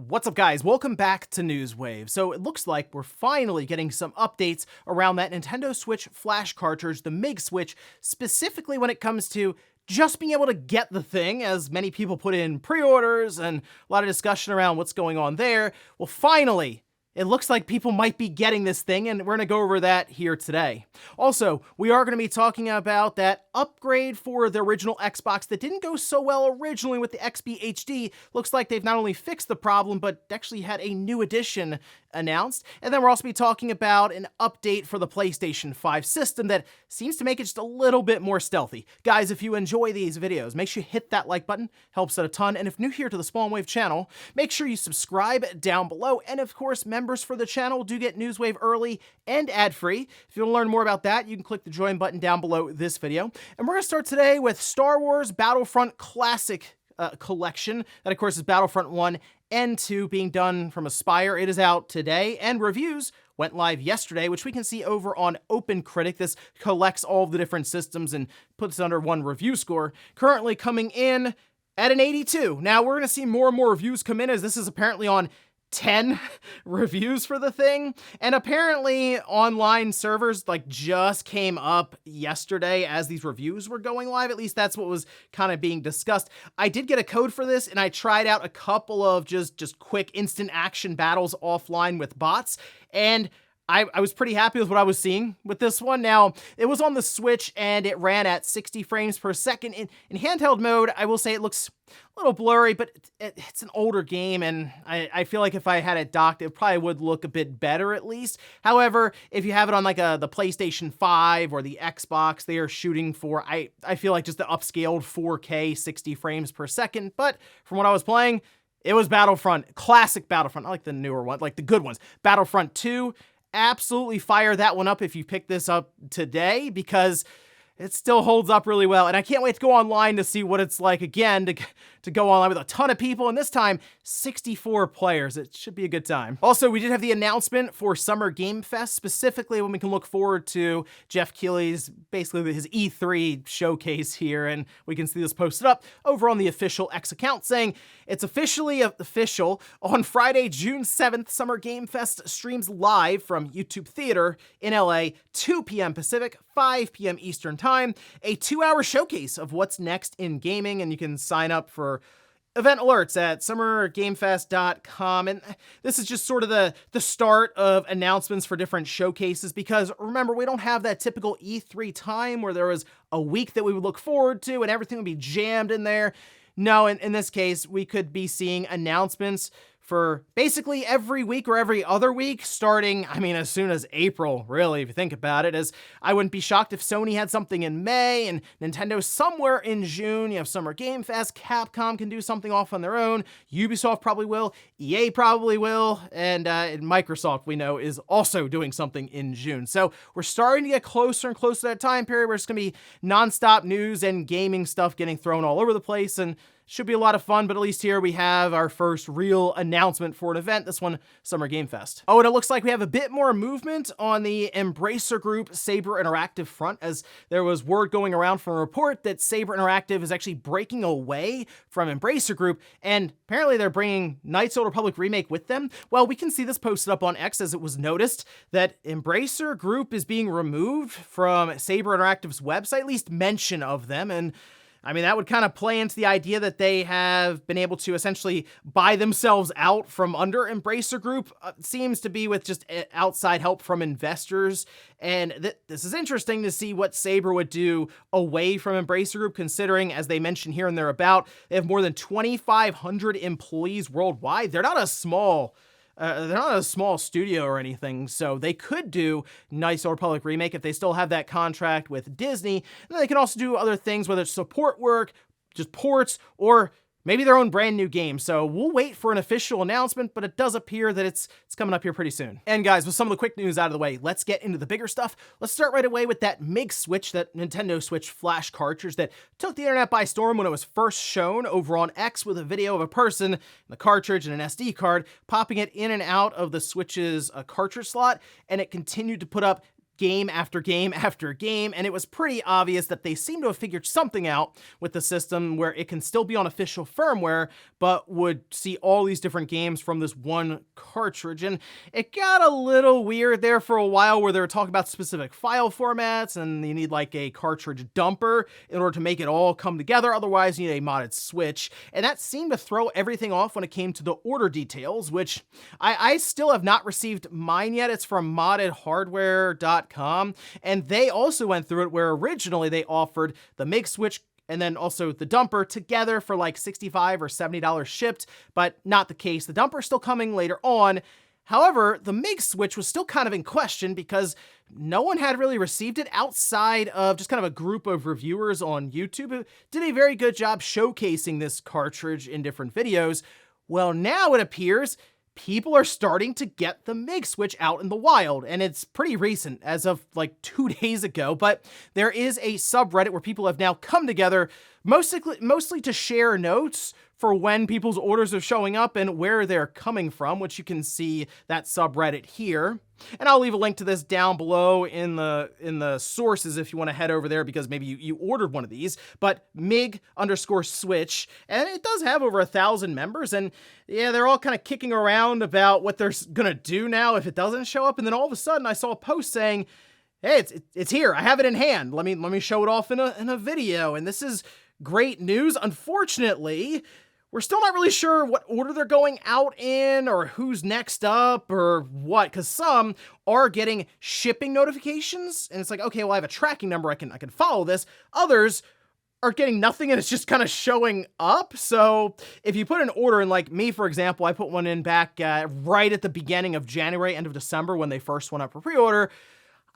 What's up, guys? Welcome back to Newswave. So it looks like we're finally getting some updates around that Nintendo Switch flash cartridge, the Mig Switch, specifically when it comes to just being able to get the thing, as many people put in pre-orders and a lot of discussion around what's going on there. Well, finally, it looks like people might be getting this thing, and we're going to go over that here today. Also, we are going to be talking about that upgrade for the original Xbox that didn't go so well originally with the XBHD. Looks like they've not only fixed the problem, but actually had a new edition announced. And then we'll also be talking about an update for the PlayStation 5 system that seems to make it just a little bit more stealthy. Guys, if you enjoy these videos, make sure you hit that like button, helps out a ton. And if new here to the Spawnwave channel, make sure you subscribe down below. And of course, members for the channel do get Newswave early and ad-free. If you want to learn more about that, you can click the join button down below this video. And we're going to start today with Star Wars Battlefront Classic Collection. That, of course, is Battlefront 1 and 2 being done from Aspire. It is out today, and reviews went live yesterday, which we can see over on OpenCritic. This collects all of the different systems and puts it under one review score. Currently coming in at an 82. Now, we're going to see more and more reviews come in, as this is apparently on 10 reviews for the thing, and apparently online servers just came up yesterday as these reviews were going live. At least that's what was kind of being discussed. I did get a code for this, and I tried out a couple of just quick instant action battles offline with bots, and I was pretty happy with what I was seeing with this one. Now, it was on the Switch, and it ran at 60 frames per second. In handheld mode, I will say it looks a little blurry, but it's an older game, and I feel like if I had it docked, it probably would look a bit better at least. However, if you have it on the PlayStation 5 or the Xbox, they are shooting for, I feel like just the upscaled 4K 60 frames per second. But from what I was playing, it was Battlefront, classic Battlefront. I like the newer one, like the good ones. Battlefront 2, absolutely fire that one up if you pick this up today, because it still holds up really well. And I can't wait to go online to see what it's like again, to go online with a ton of people, and this time 64 players. It should be a good time. Also, we did have the announcement for Summer Game Fest, specifically when we can look forward to Jeff Keighley's, basically his E3 showcase here, and we can see this posted up over on the official X account saying it's officially official. On Friday, June 7th, Summer Game Fest streams live from YouTube Theater in LA, 2 p.m. Pacific, 5 p.m. Eastern Time, a 2-hour showcase of what's next in gaming, and you can sign up for event alerts at summergamefest.com. And this is just sort of the start of announcements for different showcases, because remember, we don't have that typical E3 time where there was a week that we would look forward to and everything would be jammed in there. No, in this case, we could be seeing announcements for basically every week or every other week, starting, as soon as April, really, if you think about it. As I wouldn't be shocked if Sony had something in May and Nintendo somewhere in June. You have Summer Game Fest, Capcom can do something off on their own, Ubisoft probably will, EA probably will, and Microsoft, we know, is also doing something in June. So we're starting to get closer and closer to that time period where it's going to be nonstop news and gaming stuff getting thrown all over the place, and should be a lot of fun. But at least here we have our first real announcement for an event, this one, Summer Game Fest. Oh, and it looks like we have a bit more movement on the Embracer Group Saber Interactive front, as there was word going around from a report that Saber Interactive is actually breaking away from Embracer Group, and apparently they're bringing Knights of the Old Republic Remake with them. Well, we can see this posted up on X, as it was noticed that Embracer Group is being removed from Saber Interactive's website, at least mention of them, and that would kind of play into the idea that they have been able to essentially buy themselves out from under Embracer Group. Seems to be with just outside help from investors. And this is interesting to see what Saber would do away from Embracer Group, considering, as they mentioned here in their about, they have more than 2,500 employees worldwide. They're not a small studio or anything, so they could do Knights of the Old Republic Remake if they still have that contract with Disney. And then they can also do other things, whether it's support work, just ports, or maybe their own brand new game. So we'll wait for an official announcement, but it does appear that it's coming up here pretty soon. And guys, with some of the quick news out of the way, let's get into the bigger stuff. Let's start right away with that Mig Switch, that Nintendo Switch flash cartridge that took the internet by storm when it was first shown over on X, with a video of a person, the cartridge and an SD card, popping it in and out of the Switch's cartridge slot, and it continued to put up game after game after game, and it was pretty obvious that they seem to have figured something out with the system where it can still be on official firmware, but would see all these different games from this one cartridge. And it got a little weird there for a while where they were talking about specific file formats, and you need like a cartridge dumper in order to make it all come together. Otherwise, you need a modded switch. And that seemed to throw everything off when it came to the order details, which I still have not received mine yet. It's from moddedhardware.com. And they also went through it where originally they offered the Mig Switch and then also the dumper together for like $65 or $70 shipped, but not the case. The dumper is still coming later on. However, the Mig Switch was still kind of in question because no one had really received it outside of just kind of a group of reviewers on YouTube who did a very good job showcasing this cartridge in different videos. Well, now it appears people are starting to get the Mig Switch out in the wild, and it's pretty recent, as of like 2 days ago, but there is a subreddit where people have now come together mostly to share notes for when people's orders are showing up and where they're coming from, which you can see that subreddit here. And I'll leave a link to this down below in the sources if you want to head over there, because maybe you ordered one of these. But Mig_Switch, and it does have over 1,000 members, and yeah, they're all kind of kicking around about what they're gonna do now if it doesn't show up. And then all of a sudden, I saw a post saying, "Hey, it's here. I have it in hand. Let me show it off in a video." And this is great news. Unfortunately, we're still not really sure what order they're going out in or who's next up or what, because some are getting shipping notifications and it's like, okay, well, I have a tracking number. I can follow this. Others are getting nothing and it's just kind of showing up. So if you put an order in, like me, for example, I put one in back right at the beginning of January, end of December, when they first went up for pre-order.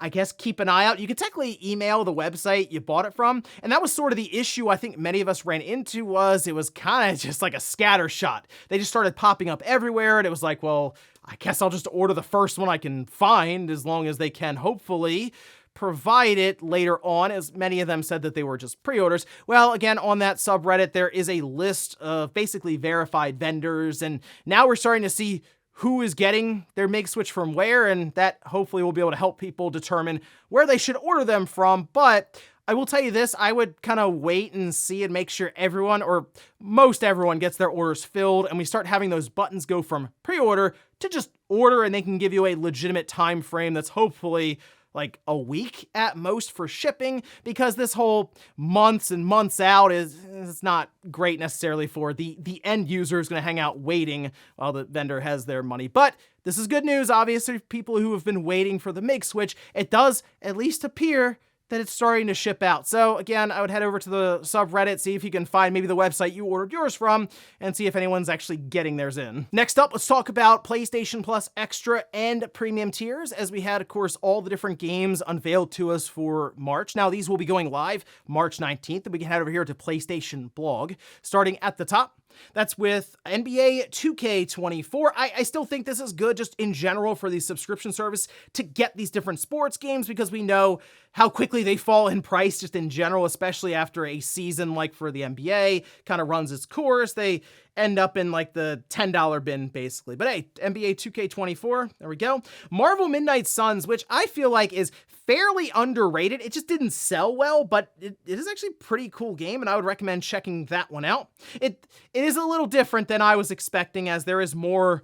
I guess keep an eye out. You could technically email the website you bought it from. And that was sort of the issue I think many of us ran into, was it was kind of just like a scatter shot. They just started popping up everywhere. And it was like, well, I guess I'll just order the first one I can find, as long as they can hopefully provide it later on, as many of them said that they were just pre-orders. Well, again, on that subreddit, there is a list of basically verified vendors. And now we're starting to see who is getting their Mig Switch from where, and that hopefully will be able to help people determine where they should order them from. But I will tell you this, I would kind of wait and see and make sure everyone, or most everyone, gets their orders filled, and we start having those buttons go from pre-order to just order, and they can give you a legitimate time frame that's hopefully like a week at most for shipping, because this whole months and months out is not great necessarily for the end user who's going to hang out waiting while the vendor has their money. But this is good news, obviously, for people who have been waiting for the Mig Switch. It does at least appear that it's starting to ship out. So again, I would head over to the subreddit, see if you can find maybe the website you ordered yours from, and see if anyone's actually getting theirs in. Next up, let's talk about PlayStation Plus Extra and Premium tiers, as we had, of course, all the different games unveiled to us for March. Now, these will be going live March 19th, and we can head over here to PlayStation Blog. Starting at the top, that's with NBA 2K24. I still think this is good just in general for the subscription service to get these different sports games, because we know how quickly they fall in price just in general, especially after a season like for the NBA kind of runs its course. They end up in like the $10 bin basically. But hey, NBA 2K24, there we go. Marvel Midnight Suns, which I feel like is fairly underrated. It just didn't sell well, but it is actually a pretty cool game, and I would recommend checking that one out. It is a little different than I was expecting, as there is more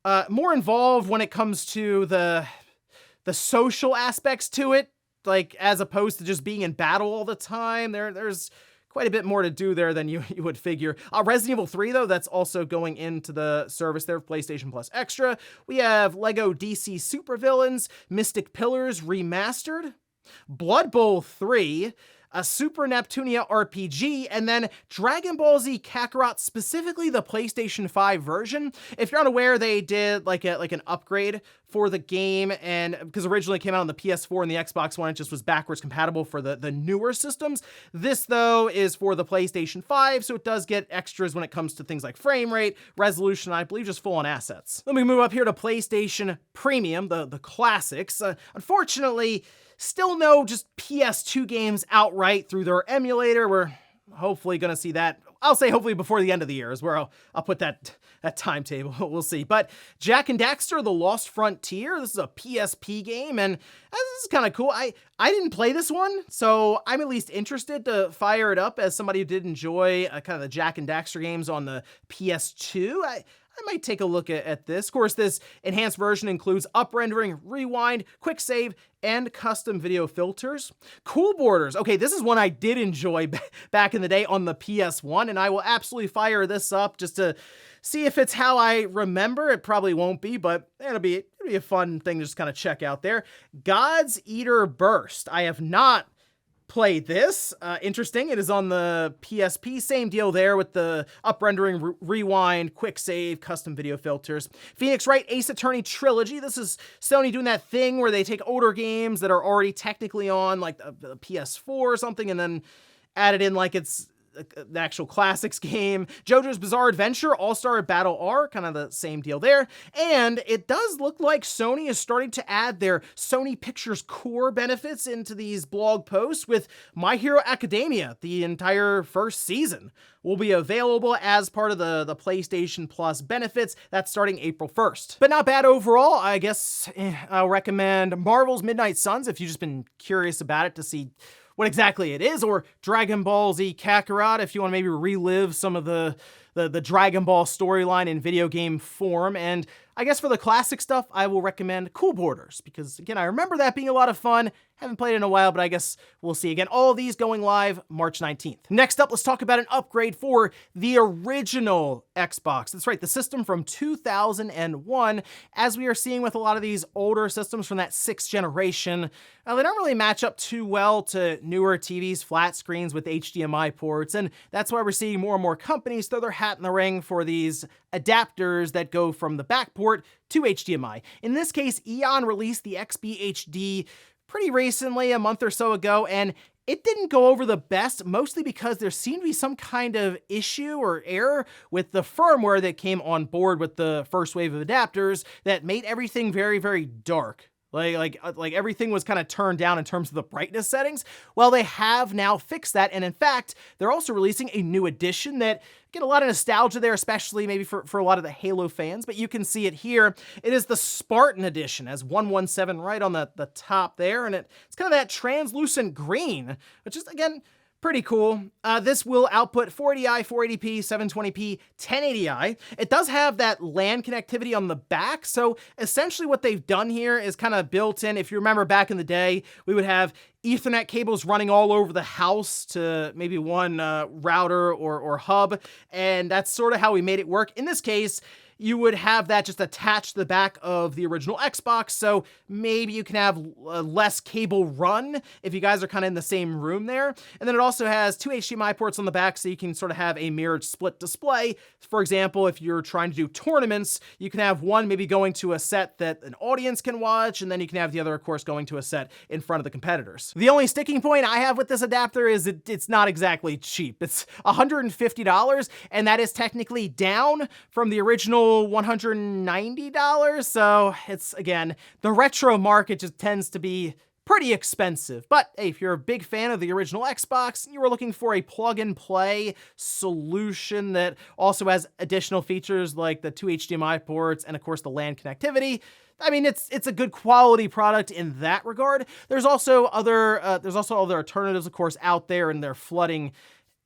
involved when it comes to the social aspects to it, like as opposed to just being in battle all the time. There's quite a bit more to do there than you would figure. Resident Evil 3, though, that's also going into the service there of PlayStation Plus Extra. We have Lego DC Supervillains, Mystic Pillars Remastered, Blood Bowl 3, a Super Neptunia RPG, and then Dragon Ball Z Kakarot, specifically the PlayStation 5 version. If you're unaware, they did like an upgrade for the game, and because originally it came out on the PS4 and the Xbox One, it just was backwards compatible for the newer systems. This, though, is for the PlayStation 5, so it does get extras when it comes to things like frame rate, resolution, and I believe just full-on assets. Let me move up here to PlayStation Premium, the classics. Unfortunately, still no just PS2 games outright through their emulator. We're hopefully going to see that I'll say hopefully before the end of the year is where I'll put that timetable. We'll see. But Jak and Daxter: The Lost Frontier. This is a PSP game, and this is kind of cool. I didn't play this one, so I'm at least interested to fire it up as somebody who did enjoy kind of the Jak and Daxter games on the PS2. I might take a look at this. Of course, this enhanced version includes up-rendering, rewind, quick save, and custom video filters. Cool borders. Okay, this is one I did enjoy back in the day on the PS1, and I will absolutely fire this up just to see if it's how I remember. It probably won't be, but it'll be a fun thing to just kind of check out there. God's Eater Burst. I have not played this. Interesting. It is on the PSP. Same deal there with the up-rendering, rewind, quick save, custom video filters. Phoenix Wright Ace Attorney Trilogy. This is Sony doing that thing where they take older games that are already technically on like the PS4 or something and then add it in like it's the actual classics game. JoJo's Bizarre Adventure, All-Star Battle R, kind of the same deal there. And it does look like Sony is starting to add their Sony Pictures Core benefits into these blog posts with My Hero Academia. The entire first season will be available as part of the PlayStation Plus benefits. That's starting April 1st. But not bad overall. I guess I'll recommend Marvel's Midnight Suns if you've just been curious about it to see what exactly it is, or Dragon Ball Z Kakarot if you want to maybe relive some of the Dragon Ball storyline in video game form. And I guess for the classic stuff, I will recommend Cool Borders, because again, I remember that being a lot of fun. Haven't played it in a while, but I guess we'll see. Again, all of these going live March 19th. Next up, let's talk about an upgrade for the original Xbox. That's right, the system from 2001. As we are seeing with a lot of these older systems from that 6th generation, they don't really match up too well to newer TVs, flat screens with HDMI ports, and that's why we're seeing more and more companies throw their hat in the ring for these adapters that go from the back port to HDMI. In this case, Eon released the XBHD pretty recently, a month or so ago, and it didn't go over the best, mostly because there seemed to be some kind of issue or error with the firmware that came on board with the first wave of adapters that made everything very, very dark. Like everything was kind of turned down in terms of the brightness settings. Well, they have now fixed that, and in fact, they're also releasing a new edition that get a lot of nostalgia there, especially maybe for a lot of the Halo fans, but you can see it here. It is the Spartan edition, as 117 right on the top there, and it's kind of that translucent green, which is, again, pretty cool. This will output 480i, 480p, 720p, 1080i. It does have that LAN connectivity on the back, so essentially what they've done here is kind of built in. If you remember back in the day, we would have Ethernet cables running all over the house to maybe one router or hub, and that's sort of how we made it work. In this case, you would have that just attached to the back of the original Xbox, so maybe you can have less cable run if you guys are kind of in the same room there. And then it also has 2 HDMI ports on the back, so you can sort of have a mirrored split display. For example, if you're trying to do tournaments, you can have one maybe going to a set that an audience can watch, and then you can have the other, of course, going to a set in front of the competitors. The only sticking point I have with this adapter is it's not exactly cheap. It's $150, and that is technically down from the original $190, so it's, again, the retro market just tends to be pretty expensive. But hey, if you're a big fan of the original Xbox and you were looking for a plug-and-play solution that also has additional features like the 2 HDMI ports and, of course, the LAN connectivity, I mean, it's a good quality product in that regard. There's also other alternatives, of course, out there, and they're flooding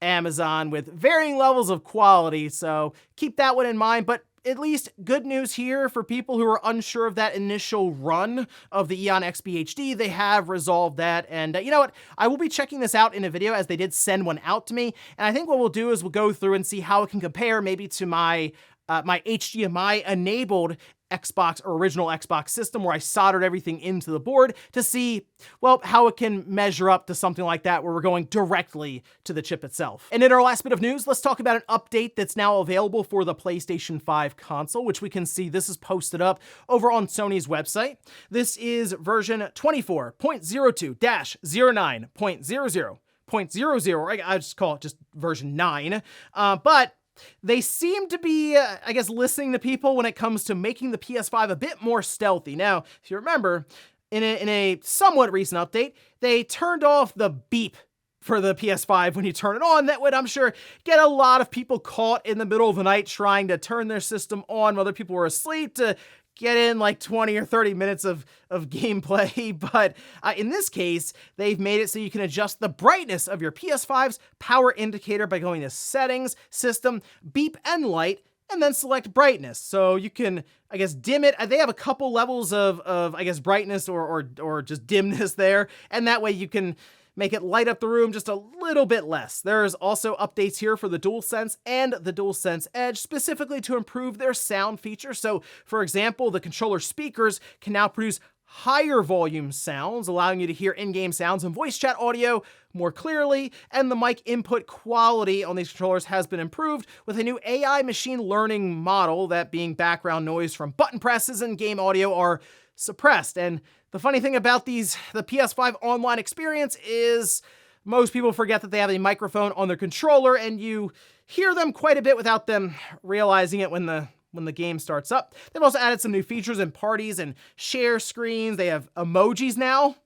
Amazon with varying levels of quality, so keep that one in mind. But at least good news here for people who are unsure of that initial run of the Eon XBHD. They have resolved that, and you know what? I will be checking this out in a video, as they did send one out to me, and I think what we'll do is we'll go through and see how it can compare maybe to my HDMI-enabled Xbox or original Xbox system, where I soldered everything into the board to see, well, how it can measure up to something like that where we're going directly to the chip itself. And in our last bit of news, let's talk about an update that's now available for the PlayStation 5 console, which we can see this is posted up over on Sony's website. This is version 24.02-09.00.00. I just call it just version 9, but they seem to be, I guess, listening to people when it comes to making the PS5 a bit more stealthy. Now, if you remember, in a somewhat recent update, they turned off the beep for the PS5 when you turn it on. That would, I'm sure, get a lot of people caught in the middle of the night trying to turn their system on while other people were asleep to get in like 20 or 30 minutes of gameplay. But in this case, they've made it so you can adjust the brightness of your PS5's power indicator by going to Settings, System, Beep and Light, and then select brightness. So you can, I guess, dim it. They have a couple levels of I guess, brightness or just dimness there. And that way you can make it light up the room just a little bit less. There's also updates here for the DualSense and the DualSense Edge, specifically to improve their sound feature. So, for example, the controller speakers can now produce higher volume sounds, allowing you to hear in-game sounds and voice chat audio more clearly, and the mic input quality on these controllers has been improved with a new AI machine learning model, that being background noise from button presses and game audio are suppressed. And the funny thing about the PS5 online experience is most people forget that they have a microphone on their controller, and you hear them quite a bit without them realizing it when the game starts up. They've also added some new features in parties and share screens. They have emojis now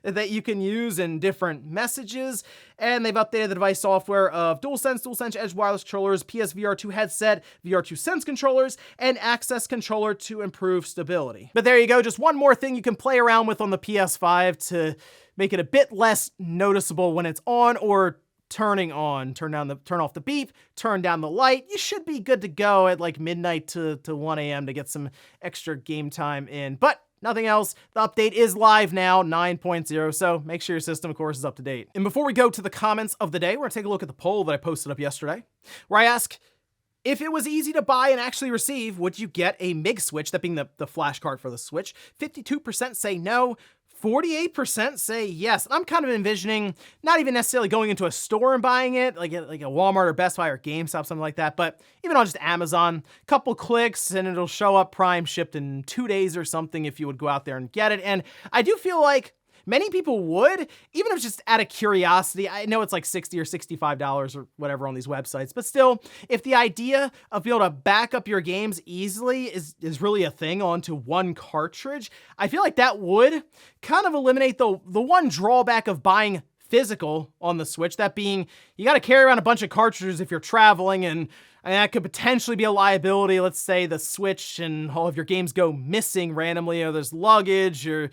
that you can use in different messages. And they've updated the device software of DualSense, DualSense Edge wireless controllers, PSVR2 headset, VR2 Sense controllers, and Access controller to improve stability. But there you go, just one more thing you can play around with on the PS5 to make it a bit less noticeable when it's on or turning on. Turn off the beep, turn down the light. You should be good to go at like midnight to 1 a.m. to get some extra game time in. But nothing else. The update is live now, 9.0, so make sure your system, of course, is up to date. And before we go to the comments of the day, we're gonna take a look at the poll that I posted up yesterday, where I ask, if it was easy to buy and actually receive, would you get a Mig Switch, that being the flash card for the Switch? 52% say no, 48% say yes. I'm kind of envisioning not even necessarily going into a store and buying it, like a Walmart or Best Buy or GameStop, something like that, but even on just Amazon, couple clicks and it'll show up prime shipped in 2 days or something if you would go out there and get it. And I do feel like many people would, even if it's just out of curiosity. I know it's like $60 or $65 or whatever on these websites, but still, if the idea of being able to back up your games easily is really a thing onto one cartridge, I feel like that would kind of eliminate the one drawback of buying physical on the Switch, that being you got to carry around a bunch of cartridges if you're traveling, and that could potentially be a liability. Let's say the Switch and all of your games go missing randomly, or there's luggage, or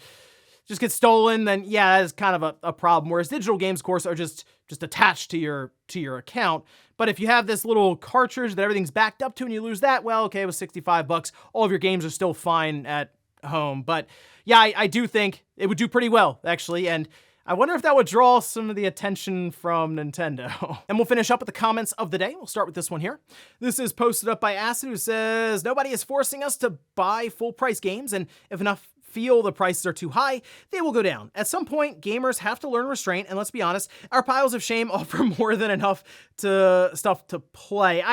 just get stolen, then yeah, that is kind of a problem. Whereas digital games, of course, are just attached to your account. But if you have this little cartridge that everything's backed up to and you lose that, well, okay, it was $65. All of your games are still fine at home. But yeah, I do think it would do pretty well, actually. And I wonder if that would draw some of the attention from Nintendo. And we'll finish up with the comments of the day. We'll start with this one here. This is posted up by Acid, who says, nobody is forcing us to buy full price games, and if enough feel the prices are too high, they will go down. At some point, gamers have to learn restraint, and let's be honest, our piles of shame offer more than enough stuff to play.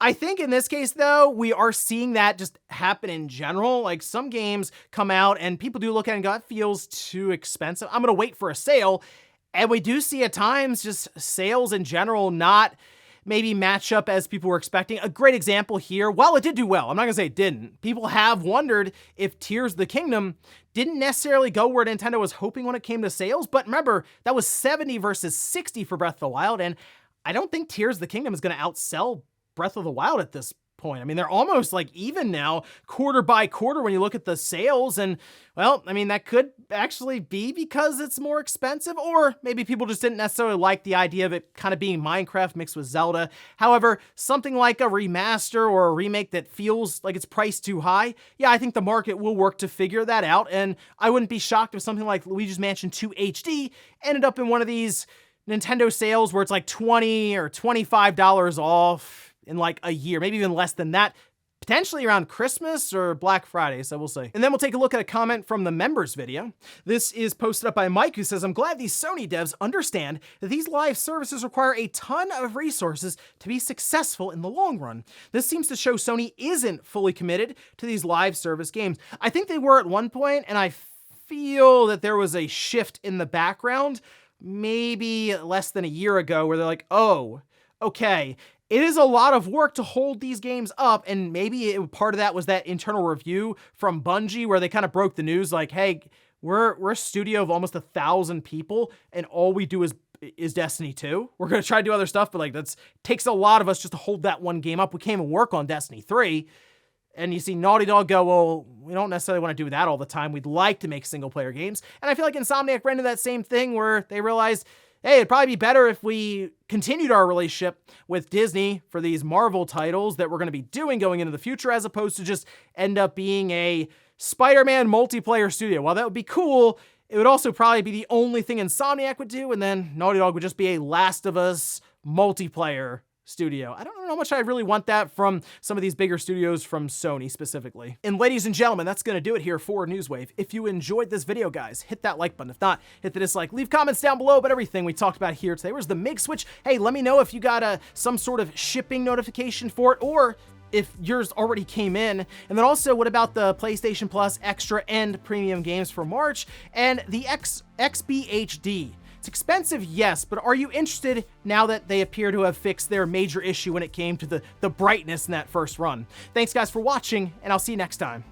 I think in this case, though, we are seeing that just happen in general. Like, some games come out and people do look at it and go, it feels too expensive, I'm gonna wait for a sale. And we do see at times just sales in general not maybe match up as people were expecting. A great example here, while it did do well, I'm not gonna say it didn't, people have wondered if Tears of the Kingdom didn't necessarily go where Nintendo was hoping when it came to sales. But remember, that was 70 versus 60 for Breath of the Wild, and I don't think Tears of the Kingdom is gonna outsell Breath of the Wild at this point. I mean, they're almost like even now, quarter by quarter, when you look at the sales. And well, I mean, that could actually be because it's more expensive, or maybe people just didn't necessarily like the idea of it kind of being Minecraft mixed with Zelda. However, something like a remaster or a remake that feels like it's priced too high, yeah, I think the market will work to figure that out. And I wouldn't be shocked if something like Luigi's Mansion 2 HD ended up in one of these Nintendo sales where it's like $20 or $25 off in like a year, maybe even less than that, potentially around Christmas or Black Friday, so we'll see. And then we'll take a look at a comment from the members video. This is posted up by Mike, who says, I'm glad these Sony devs understand that these live services require a ton of resources to be successful in the long run. This seems to show Sony isn't fully committed to these live service games. I think they were at one point, and I feel that there was a shift in the background, maybe less than a year ago, where they're like, oh, okay, it is a lot of work to hold these games up, and maybe part of that was that internal review from Bungie where they kind of broke the news like, hey, we're a studio of almost 1,000 people, and all we do is is Destiny 2. We're going to try to do other stuff, but like that's takes a lot of us just to hold that one game up. We can't even work on Destiny 3. And you see Naughty Dog go, well, we don't necessarily want to do that all the time. We'd like to make single player games. And I feel like Insomniac ran into that same thing where they realized, hey, it'd probably be better if we continued our relationship with Disney for these Marvel titles that we're going to be doing going into the future, as opposed to just end up being a Spider-Man multiplayer studio. While that would be cool, it would also probably be the only thing Insomniac would do, and then Naughty Dog would just be a Last of Us multiplayer studio. I don't know how much I really want that from some of these bigger studios from Sony specifically. And ladies and gentlemen, that's going to do it here for Newswave. If you enjoyed this video, guys, hit that like button. If not, hit the dislike. Leave comments down below about everything we talked about here today. Where's the Mig Switch? Hey, let me know if you got some sort of shipping notification for it, or if yours already came in. And then also, what about the PlayStation Plus Extra and Premium games for March and the XBHD? It's expensive, yes, but are you interested now that they appear to have fixed their major issue when it came to the brightness in that first run? Thanks, guys, for watching, and I'll see you next time.